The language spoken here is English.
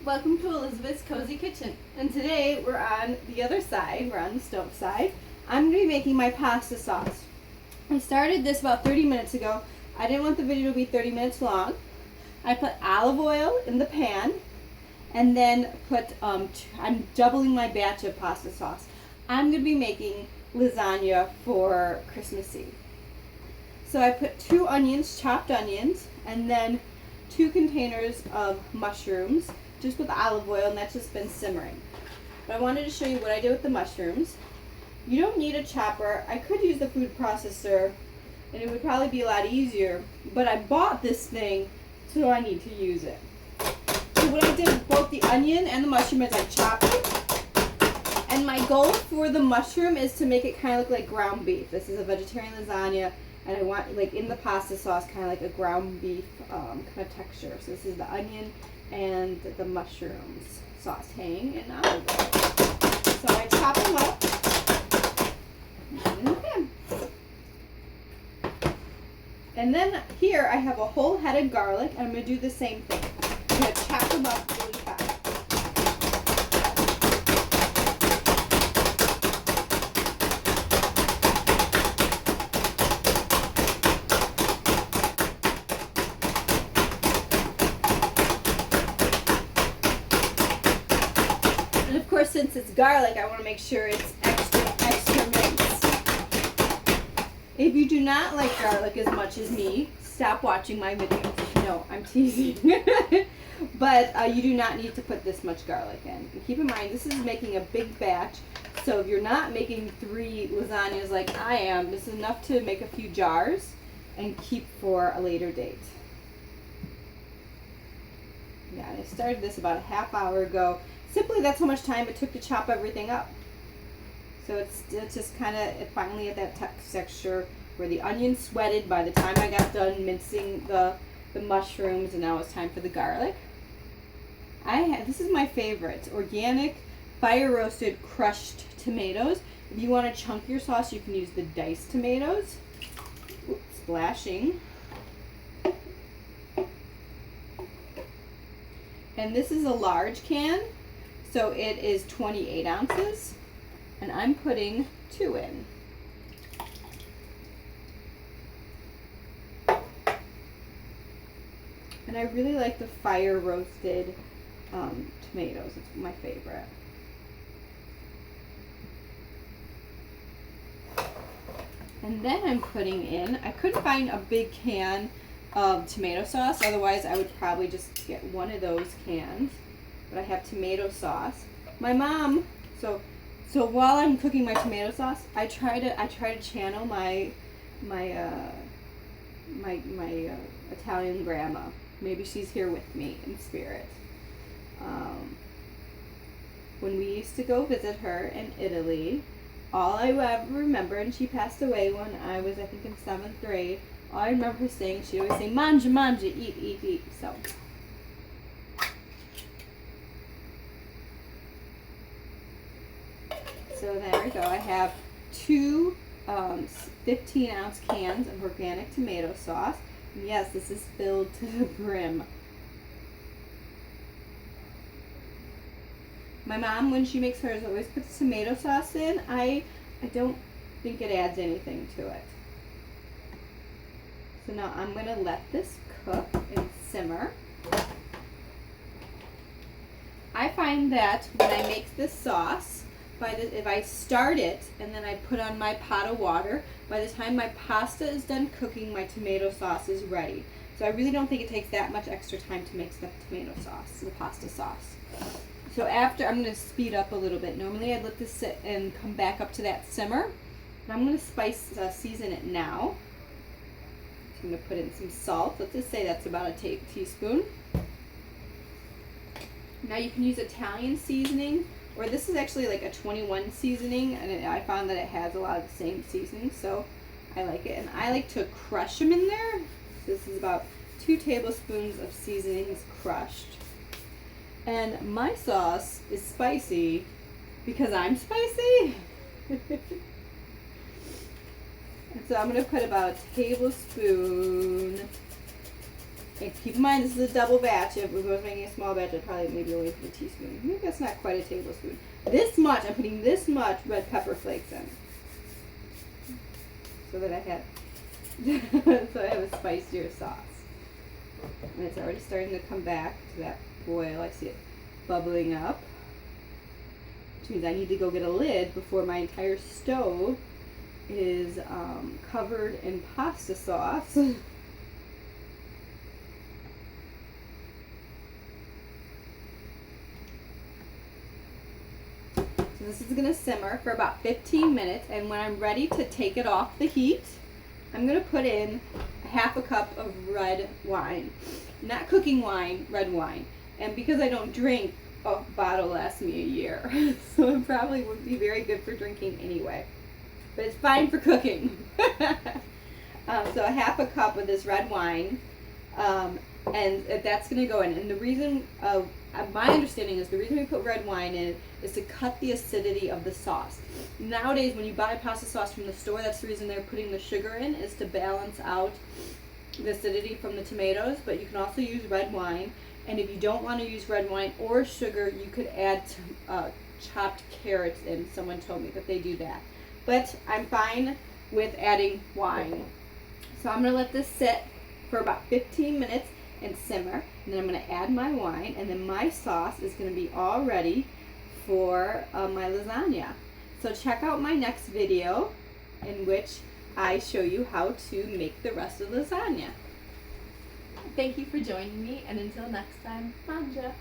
Welcome to Elizabeth's Cozy Kitchen. And today we're on the other side, we're on the stove side. I'm going to be making my pasta sauce. I started this about 30 minutes ago. I didn't want the video to be 30 minutes long. I put olive oil in the pan and then I'm doubling my batch of pasta sauce. I'm going to be making lasagna for Christmas Eve. So I put 2 onions, chopped onions, and then 2 containers of mushrooms, just with olive oil, and that's just been simmering. But I wanted to show you what I did with the mushrooms. You don't need a chopper. I could use the food processor, and it would probably be a lot easier, but I bought this thing, so I need to use it. So what I did with both the onion and the mushroom is I chopped it, and my goal for the mushroom is to make it kind of look like ground beef. This is a vegetarian lasagna, and I want, like, in the pasta sauce, kind of like a ground beef kind of texture. So this is the onion and the mushrooms sauteing in olive oil. So I chop them up in the pan. And then here I have a whole head of garlic, and I'm going to do the same thing. I'm going to chop them up really fast. And of course, since it's garlic, I want to make sure it's extra minced. If you do not like garlic as much as me, stop watching my videos. No, I'm teasing. But you do not need to put this much garlic in. And keep in mind, this is making a big batch, so if you're not making 3 lasagnas like I am, this is enough to make a few jars and keep for a later date. Yeah, I started this about a half hour ago. Simply, that's how much time it took to chop everything up. So it's just kind of finally at that texture where the onion sweated by the time I got done mincing the mushrooms, and now it's time for the garlic. This is my favorite, organic fire roasted crushed tomatoes. If you want to chunk your sauce, you can use the diced tomatoes. Oops, splashing. And this is a large can, so it is 28 ounces, and I'm putting 2 in. And I really like the fire roasted tomatoes. It's my favorite. And then I'm putting in, I couldn't find a big can of tomato sauce, otherwise I would probably just get one of those cans. But I have tomato sauce. My mom, so while I'm cooking my tomato sauce, I try to channel my Italian grandma. Maybe she's here with me in spirit. When we used to go visit her in Italy, all I ever remember, and she passed away when I was, I think, in 7th grade, all I remember her saying, she always say, mangia, mangia, eat, eat, eat. So there we go. I have 2 15-ounce cans of organic tomato sauce. And yes, this is filled to the brim. My mom, when she makes hers, always puts tomato sauce in. I don't think it adds anything to it. So now I'm going to let this cook and simmer. I find that when I make this sauce, if I start it and then I put on my pot of water, by the time my pasta is done cooking, my tomato sauce is ready. So I really don't think it takes that much extra time to make the tomato sauce, the pasta sauce. So after, I'm going to speed up a little bit. Normally I'd let this sit and come back up to that simmer. But I'm going to season it now. I'm going to put in some salt. Let's just say that's about a teaspoon. Now you can use Italian seasoning, or this is actually like a 21 seasoning, and I found that it has a lot of the same seasonings, so I like it. And I like to crush them in there. So this is about 2 tablespoons of seasonings crushed. And my sauce is spicy because I'm spicy. And so I'm going to put about a tablespoon And keep in mind, this is a double batch. If we was making a small batch, I'd probably maybe only put a teaspoon. Maybe that's not quite a tablespoon. This much, I'm putting this much red pepper flakes in. So that I have a spicier sauce. And it's already starting to come back to that boil. I see it bubbling up. Which means I need to go get a lid before my entire stove is covered in pasta sauce. So this is going to simmer for about 15 minutes, and when I'm ready to take it off the heat, I'm going to put in half a cup of red wine. Not cooking wine, red wine. And because I don't drink, a bottle lasts me a year. So it probably wouldn't be very good for drinking anyway. But it's fine for cooking. So a half a cup of this red wine. And that's going to go in. And the reason, my understanding is the reason we put red wine in is to cut the acidity of the sauce. Nowadays, when you buy pasta sauce from the store, that's the reason they're putting the sugar in, is to balance out the acidity from the tomatoes. But you can also use red wine. And if you don't want to use red wine or sugar, you could add chopped carrots in. Someone told me that they do that. But I'm fine with adding wine. So I'm going to let this sit for about 15 minutes and simmer. And then I'm going to add my wine. And then my sauce is going to be all ready for my lasagna. So check out my next video in which I show you how to make the rest of the lasagna. Thank you for joining me, and until next time, manja!